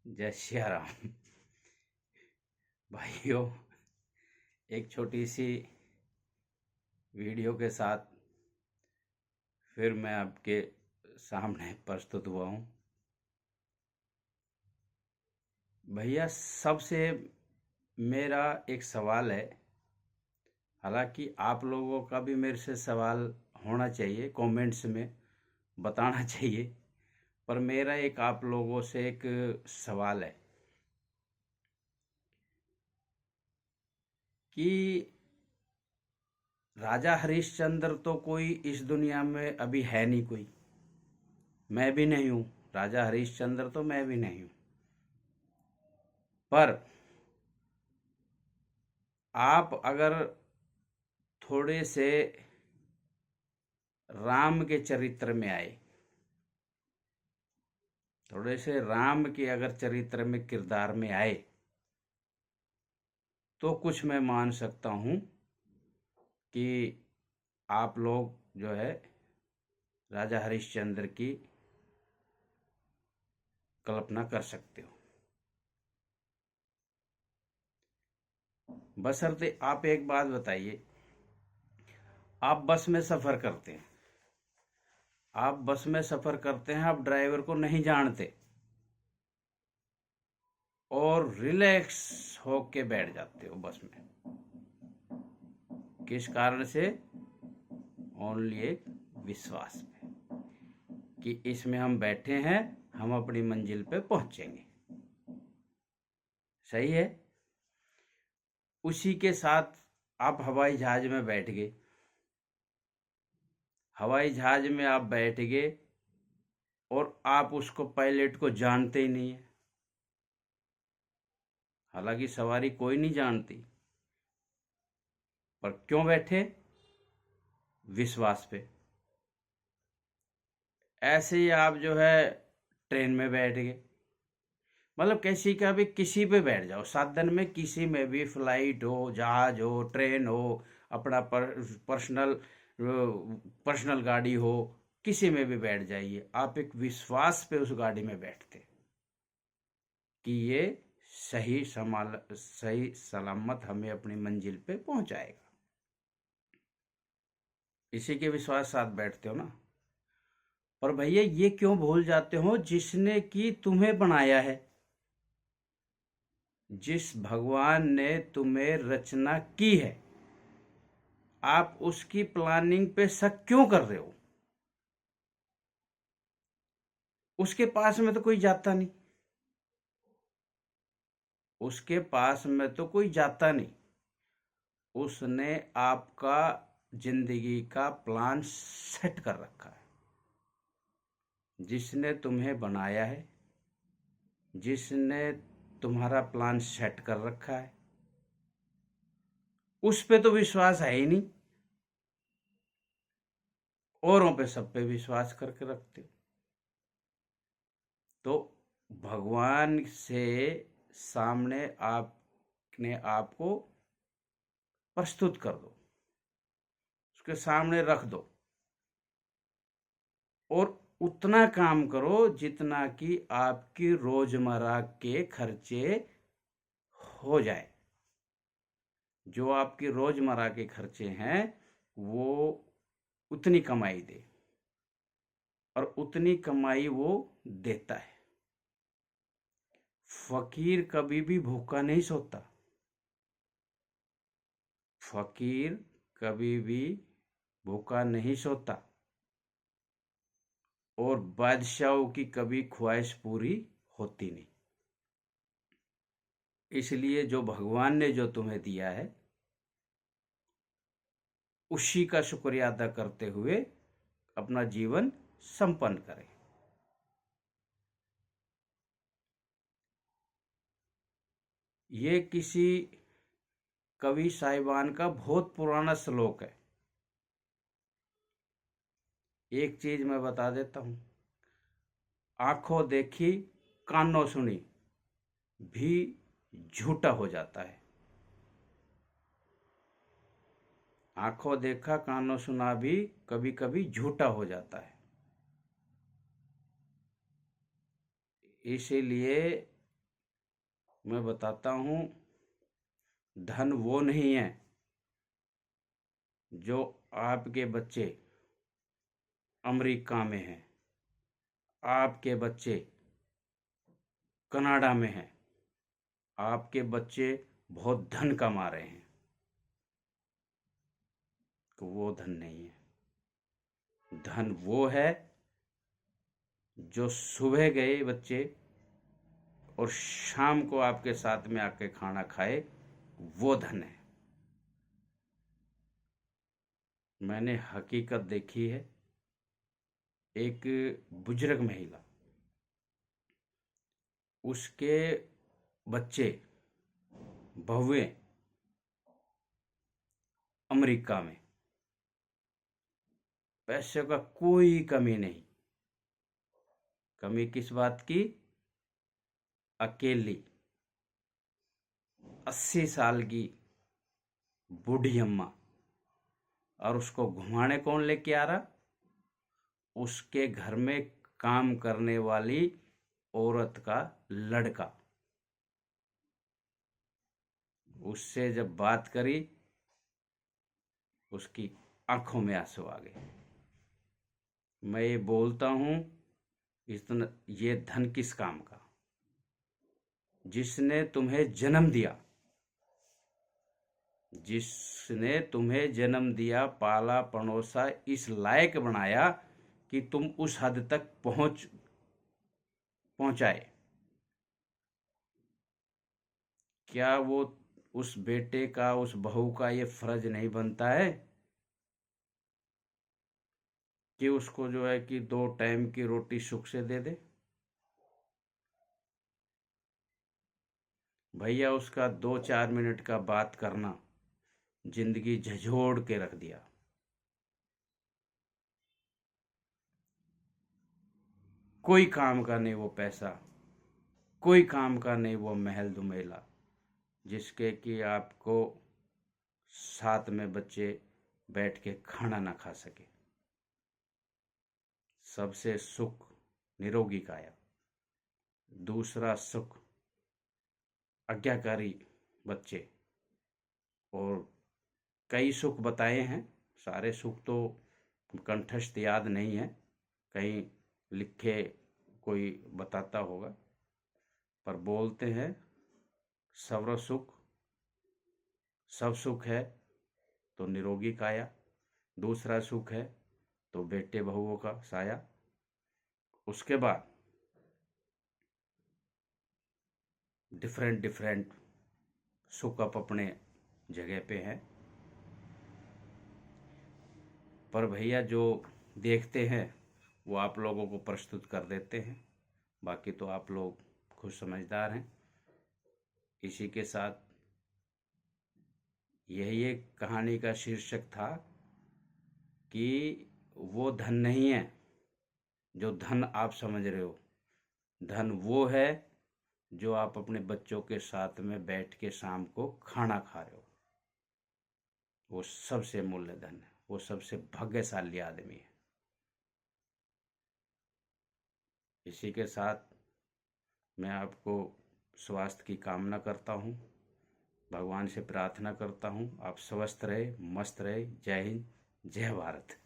जय सिया राम। भाइयों, एक छोटी सी वीडियो के साथ फिर मैं आपके सामने प्रस्तुत हुआ हूँ। भैया, सबसे मेरा एक सवाल है। हालांकि आप लोगों का भी मेरे से सवाल होना चाहिए, कमेंट्स में बताना चाहिए, पर मेरा एक आप लोगों से एक सवाल है कि राजा हरिश्चंद्र तो कोई इस दुनिया में अभी है नहीं कोई। मैं भी नहीं हूं, राजा हरिश्चंद्र तो मैं भी नहीं हूं। पर आप अगर थोड़े से राम के चरित्र में आए, थोड़े से राम के अगर चरित्र में किरदार में आए, तो कुछ मैं मान सकता हूं कि आप लोग जो है राजा हरिश्चंद्र की कल्पना कर सकते हो। बशर्ते आप एक बात बताइए, आप बस में सफर करते हैं, आप बस में सफर करते हैं, आप ड्राइवर को नहीं जानते और रिलैक्स होके बैठ जाते हो बस में। किस कारण से? ओनली एक विश्वास में कि इसमें हम बैठे हैं, हम अपनी मंजिल पे पहुंचेंगे। सही है। उसी के साथ आप हवाई जहाज में बैठ गए, हवाई जहाज में आप बैठ गए और आप उसको पायलट को जानते ही नहीं है। हालांकि सवारी कोई नहीं जानती, पर क्यों बैठे? विश्वास पे। ऐसे ही आप जो है ट्रेन में बैठ गए, मतलब किसी का भी किसी पे बैठ जाओ, साधन में किसी में भी, फ्लाइट हो, जहाज हो, ट्रेन हो, अपना पर्सनल पर्सनल गाड़ी हो, किसी में भी बैठ जाइए, आप एक विश्वास पे उस गाड़ी में बैठते कि ये सही सलामत हमें अपनी मंजिल पे पहुंचाएगा। इसी के विश्वास साथ बैठते हो ना। पर भैया, ये क्यों भूल जाते हो जिसने कि तुम्हें बनाया है, जिस भगवान ने तुम्हें रचना की है, आप उसकी प्लानिंग पे शक क्यों कर रहे हो? उसके पास में तो कोई जाता नहीं, उसके पास में तो कोई जाता नहीं। उसने आपका जिंदगी का प्लान सेट कर रखा है। जिसने तुम्हें बनाया है, जिसने तुम्हारा प्लान सेट कर रखा है, उस पे तो विश्वास है ही नहीं, औरों पे सब पे विश्वास करके रखते हो। तो भगवान से सामने आपने आपको प्रस्तुत कर दो, उसके सामने रख दो और उतना काम करो जितना कि आपकी रोजमर्रा के खर्चे हो जाए। जो आपकी रोजमर्रा के खर्चे हैं वो उतनी कमाई दे, और उतनी कमाई वो देता है। फकीर कभी भी भूखा नहीं सोता, फकीर कभी भी भूखा नहीं सोता, और बादशाहों की कभी ख्वाहिश पूरी होती नहीं। इसलिए जो भगवान ने जो तुम्हें दिया है, उसी का शुक्रिया अदा करते हुए अपना जीवन संपन्न करें। ये किसी कवि साहिबान का बहुत पुराना श्लोक है। एक चीज मैं बता देता हूं, आंखों देखी कानों सुनी भी झूठा हो जाता है। आंखों देखा कानों सुना भी कभी कभी झूठा हो जाता है। इसीलिए मैं बताता हूँ, धन वो नहीं है जो आपके बच्चे अमेरिका में हैं, आपके बच्चे कनाडा में हैं, आपके बच्चे बहुत धन कमा रहे हैं, तो वो धन नहीं है। धन वो है जो सुबह गए बच्चे और शाम को आपके साथ में आके खाना खाए, वो धन है। मैंने हकीकत देखी है। एक बुजुर्ग महिला, उसके बच्चे बहुएं अमेरिका में, पैसे का कोई कमी नहीं। कमी किस बात की? अकेली 80 साल की बूढ़ी अम्मा, और उसको घुमाने कौन लेके आ रहा? उसके घर में काम करने वाली औरत का लड़का। उससे जब बात करी, उसकी आंखों में आंसू आ गए। मैं ये बोलता हूँ, इतना ये धन किस काम का? जिसने तुम्हें जन्म दिया, जिसने तुम्हें जन्म दिया, पाला पनोसा, इस लायक बनाया कि तुम उस हद तक पहुंचाए, क्या वो उस बेटे का, उस बहू का ये फर्ज नहीं बनता है कि उसको जो है कि 2 टाइम की रोटी सुख से दे दे? भैया, उसका 2-4 मिनट का बात करना जिंदगी झंझोड़ के रख दिया। कोई काम का नहीं वो पैसा, कोई काम का नहीं वो महल दुमेला, जिसके कि आपको साथ में बच्चे बैठ के खाना ना खा सके। सबसे सुख निरोगी काया, दूसरा सुख आज्ञाकारी बच्चे, और कई सुख बताए हैं। सारे सुख तो कंठस्थ याद नहीं है, कहीं लिखे कोई बताता होगा, पर बोलते हैं सर्व सुख, सब सुख है तो निरोगी काया, दूसरा सुख है तो बेटे बहुओं का साया। उसके बाद डिफरेंट डिफरेंट सुख आप अपने जगह पे हैं, पर भैया जो देखते हैं वो आप लोगों को प्रस्तुत कर देते हैं। बाकी तो आप लोग खुद समझदार हैं। इसी के साथ यही एक कहानी का शीर्षक था कि वो धन नहीं है जो धन आप समझ रहे हो। धन वो है जो आप अपने बच्चों के साथ में बैठ के शाम को खाना खा रहे हो। वो सबसे मूल्य धन है, वो सबसे भाग्यशाली आदमी है। इसी के साथ मैं आपको स्वास्थ्य की कामना करता हूँ, भगवान से प्रार्थना करता हूँ आप स्वस्थ रहे, मस्त रहे। जय हिंद, जय भारत।